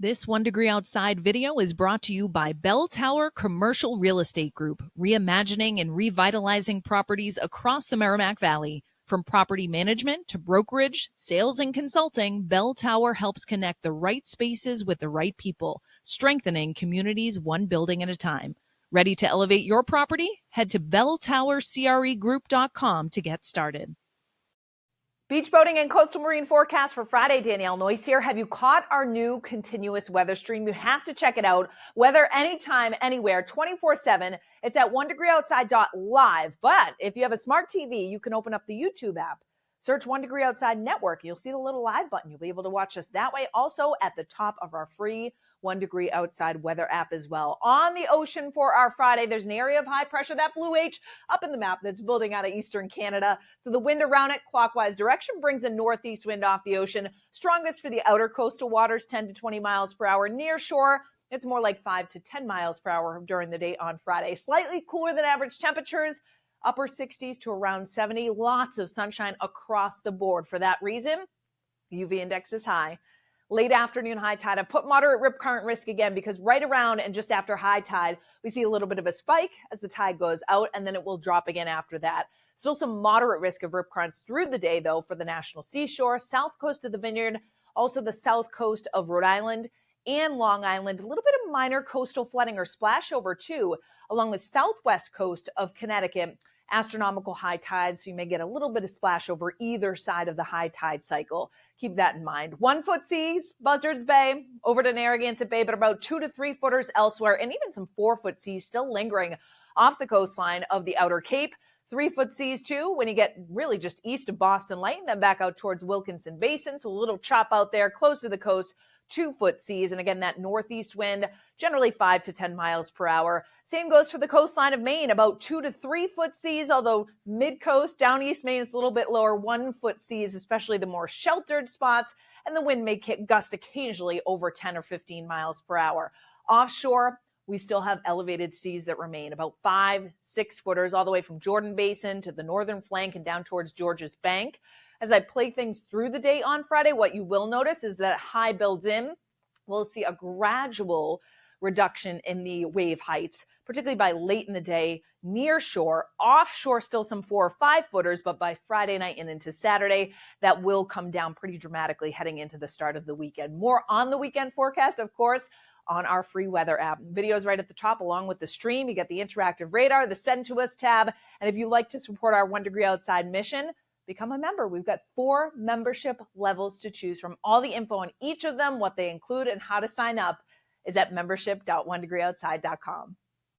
This 1 Degree Outside video is brought to you by Bell Tower Commercial Real Estate Group, reimagining and revitalizing properties across the Merrimack Valley. From property management to brokerage, sales, and consulting, Bell Tower helps connect the right spaces with the right people, strengthening communities one building at a time. Ready to elevate your property? Head to belltowercregroup.com to get started. Beach boating and coastal marine forecast for Friday. Danielle Noyce here. Have you caught our new continuous weather stream? You have to check it out. Weather anytime, anywhere, 24/7. It's at 1degreeoutside.live. But if you have a smart TV, you can open up the YouTube app. Search 1 Degree Outside Network. You'll see the little live button. You'll be able to watch us that way. Also at the top of our free 1 Degree Outside weather app as well. On the ocean for our Friday, there's an area of high pressure, that blue H up in the map, that's building out of eastern Canada. So the wind around it, clockwise direction, brings a northeast wind off the ocean. Strongest for the outer coastal waters, 10 to 20 miles per hour. Near shore, it's more like 5 to 10 miles per hour during the day on Friday. Slightly cooler than average temperatures, upper 60s to around 70. Lots of sunshine across the board. For that reason, UV index is high. Late afternoon high tide. I've put moderate rip current risk again because right around and just after high tide, we see a little bit of a spike as the tide goes out, and then it will drop again after that. Still some moderate risk of rip currents through the day, though, for the National Seashore, south coast of the Vineyard, also the south coast of Rhode Island and Long Island. A little bit of minor coastal flooding or splash over, too, along the southwest coast of Connecticut. Astronomical high tides, so you may get a little bit of splash over either side of the high tide cycle. Keep that in mind. 1 foot seas, Buzzards Bay, over to Narragansett Bay, but about 2 to 3 footers elsewhere, and even some 4 foot seas still lingering off the coastline of the Outer Cape. 3 foot seas, too, when you get really just east of Boston Light and then back out towards Wilkinson Basin. So a little chop out there close to the coast. 2 foot seas. And again, that northeast wind, generally 5 to 10 miles per hour. Same goes for the coastline of Maine, about 2 to 3 foot seas, although mid-coast, down east Maine, it's a little bit lower, 1 foot seas, especially the more sheltered spots. And the wind may gust occasionally over 10 or 15 miles per hour. Offshore, we still have elevated seas that remain, about 5, 6 footers, all the way from Jordan Basin to the northern flank and down towards Georges Bank. As I play things through the day on Friday, what you will notice is that high builds in. We'll see a gradual reduction in the wave heights, particularly by late in the day near shore. Offshore, still some 4 or 5 footers, but by Friday night and into Saturday, that will come down pretty dramatically heading into the start of the weekend. More on the weekend forecast, of course, on our free weather app. Videos right at the top along with the stream. You get the interactive radar, the Send to Us tab. And if you'd like to support our 1 Degree Outside mission, become a member. We've got 4 membership levels to choose from. All the info on each of them, what they include, and how to sign up is at membership.1degreeoutside.com.